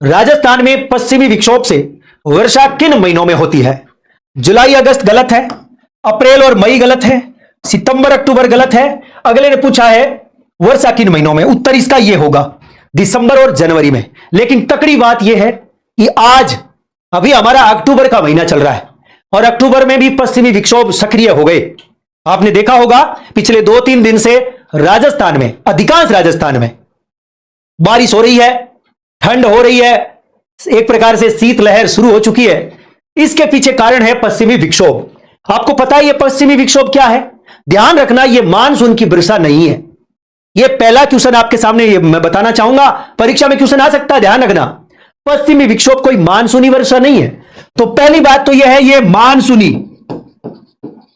राजस्थान में पश्चिमी विक्षोभ से वर्षा किन महीनों में होती है? जुलाई अगस्त गलत है, अप्रैल और मई गलत है, सितंबर अक्टूबर गलत है। अगले ने पूछा है वर्षा किन महीनों में, उत्तर इसका यह होगा दिसंबर और जनवरी में। लेकिन तकड़ी बात यह है कि आज अभी हमारा अक्टूबर का महीना चल रहा है और अक्टूबर में भी पश्चिमी विक्षोभ सक्रिय हो गए। आपने देखा होगा पिछले 2-3 दिन से राजस्थान में, अधिकांश राजस्थान में बारिश हो रही है, ठंड हो रही है, एक प्रकार से शीतलहर शुरू हो चुकी है। इसके पीछे कारण है पश्चिमी विक्षोभ। आपको पता है यह पश्चिमी विक्षोभ क्या है? ध्यान रखना, यह मानसून की वर्षा नहीं है। यह पहला क्वेश्चन आपके सामने ये मैं बताना चाहूंगा, परीक्षा में क्वेश्चन आ सकता है, ध्यान रखना। पश्चिमी विक्षोभ कोई मानसूनी वर्षा नहीं है। तो पहली बात तो यह है, यह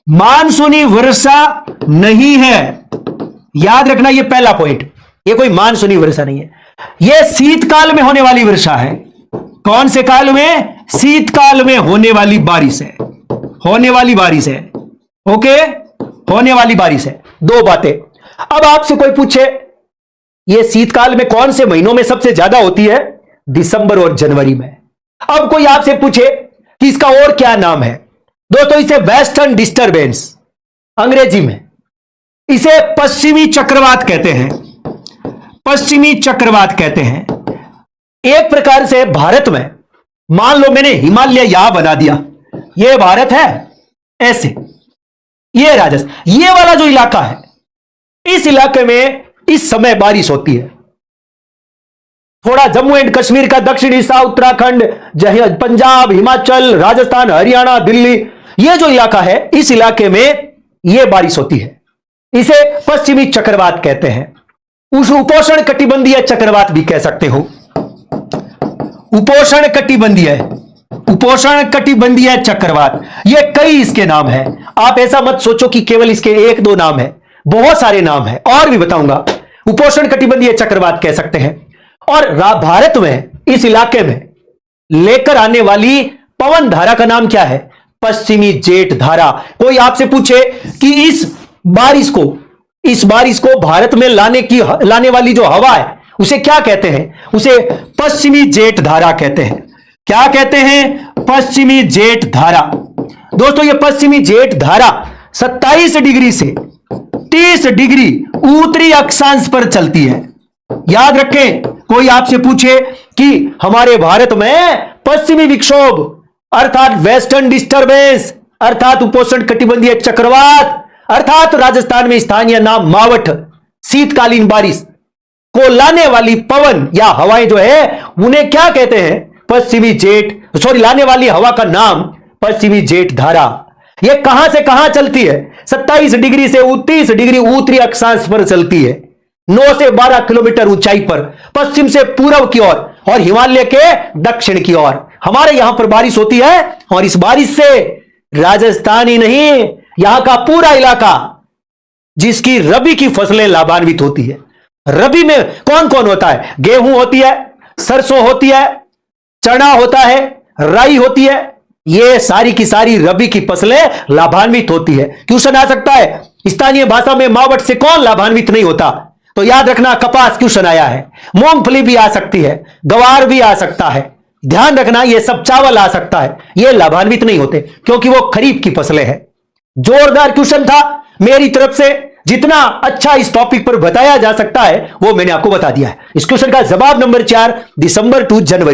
मानसूनी वर्षा नहीं है। याद रखना, यह पहला पॉइंट, यह कोई मानसूनी वर्षा नहीं है। यह शीतकाल में होने वाली वर्षा है। कौन से काल में? शीतकाल में होने वाली बारिश है, होने वाली बारिश है। ओके, होने वाली बारिश है। दो बातें। अब आपसे कोई पूछे यह शीतकाल में कौन से महीनों में सबसे ज्यादा होती है? दिसंबर और जनवरी में। अब कोई आपसे पूछे कि इसका और क्या नाम है? दोस्तों, इसे वेस्टर्न डिस्टर्बेंस, अंग्रेजी में इसे पश्चिमी चक्रवात कहते हैं। पश्चिमी चक्रवात कहते हैं। एक प्रकार से भारत में मान लो मैंने हिमालय यहां बना दिया, यह भारत है ऐसे, यह राजस्थान, यह वाला जो इलाका है, इस इलाके में इस समय बारिश होती है। थोड़ा जम्मू एंड कश्मीर का दक्षिणी हिस्सा, उत्तराखंड, पंजाब, हिमाचल, राजस्थान, हरियाणा, दिल्ली, यह जो इलाका है, इस इलाके में यह बारिश होती है। इसे पश्चिमी चक्रवात कहते हैं। उस उपोषण कटिबंधीय चक्रवात भी कह सकते हो। उपोषण कटिबंधीय चक्रवात, ये कई इसके नाम हैं। आप ऐसा मत सोचो कि केवल इसके 1-2 नाम है, बहुत सारे नाम हैं, और भी बताऊंगा। उपोषण कटिबंधीय चक्रवात कह सकते हैं। और भारत में इस इलाके में लेकर आने वाली पवन धारा का नाम क्या है? पश्चिमी जेठ धारा। कोई आपसे पूछे कि इस बारिश को भारत में लाने वाली जो हवा है उसे क्या कहते हैं? उसे पश्चिमी जेठ धारा कहते हैं। क्या कहते हैं? पश्चिमी जेठ धारा। दोस्तों, यह पश्चिमी जेठ धारा 27 डिग्री से 30 डिग्री उत्तरी अक्षांश पर चलती है। याद रखें, कोई आपसे पूछे कि हमारे भारत में पश्चिमी विक्षोभ अर्थात वेस्टर्न डिस्टर्बेंस अर्थात उपोषण कटिबंधीय चक्रवात अर्थात राजस्थान में स्थानीय नाम मावठ, शीतकालीन बारिश को लाने वाली पवन या हवाएं जो है उन्हें क्या कहते हैं? लाने वाली हवा का नाम पश्चिमी जेठ धारा। यह कहां से कहां चलती है? 27 डिग्री से 30 डिग्री उत्तरी अक्षांश पर चलती है, 9 से 12 किलोमीटर ऊंचाई पर, पश्चिम से पूर्व की ओर और हिमालय के दक्षिण की ओर हमारे यहां पर बारिश होती है। और इस बारिश से राजस्थान ही नहीं, यहां का पूरा इलाका जिसकी रबी की फसलें लाभान्वित होती है। रबी में कौन कौन होता है? गेहूं होती है, सरसों होती है, चना होता है, राई होती है। ये सारी की सारी रबी की फसलें लाभान्वित होती है। क्वेश्चन आ सकता है स्थानीय भाषा में मावठ से कौन लाभान्वित नहीं होता? तो याद रखना, कपास क्वेश्चन आया है, मूंगफली भी आ सकती है, गवार भी आ सकता है। ध्यान रखना, यह सब चावल आ सकता है, यह लाभान्वित नहीं होते क्योंकि वो खरीफ की फसलें हैं। जोरदार क्वेश्चन था मेरी तरफ से। जितना अच्छा इस टॉपिक पर बताया जा सकता है वो मैंने आपको बता दिया है। इस क्वेश्चन का जवाब नंबर 4 दिसंबर टू जनवरी।